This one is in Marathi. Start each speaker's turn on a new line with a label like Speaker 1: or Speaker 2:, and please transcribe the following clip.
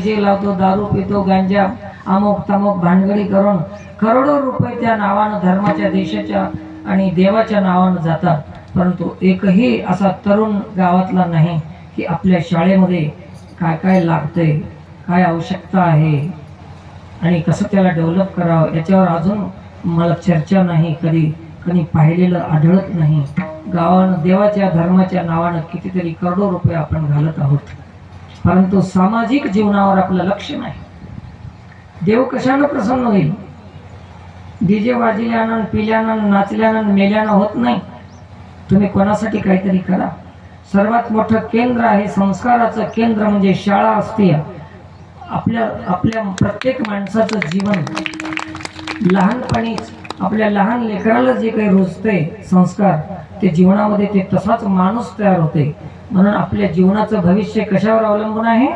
Speaker 1: डीजे लावतो, दारू पितो, गांजा अमुक तमुक भानगडी करून करोडो रुपये त्या नावानं धर्माच्या, देशाच्या आणि देवाच्या नावानं जातात, परंतु एकही असा तरुण गावातला नाही की आपल्या शाळेमध्ये काय काय लागतंय, काय आवश्यकता आहे आणि कसं त्याला डेव्हलप करावं याच्यावर अजून मला चर्चा नाही, कधी पाहिलेलं आढळत नाही. गावानं देवाच्या धर्माच्या नावानं कितीतरी करोडो रुपये आपण घालत आहोत, परंतु सामाजिक जीवनावर आपलं लक्ष नाही. देव कशानं प्रसन्न होईल? डीजे वाजल्यानं, पिल्यानं, नाचल्यानं, मेल्यानं होत नाही. तुम्ही कोणासाठी काहीतरी करा. सर्वात मोठं केंद्र आहे, संस्काराचं केंद्र म्हणजे शाळा असते. आपल्या प्रत्येक माणसाचं जीवन लहानपणीच आपल्या लहान लेकराला जे काही रुजते संस्कार, ते जीवनामध्ये ते तसाच माणूस तयार होते. म्हणून आपल्या जीवनाचं भविष्य कशावर अवलंबून आहे?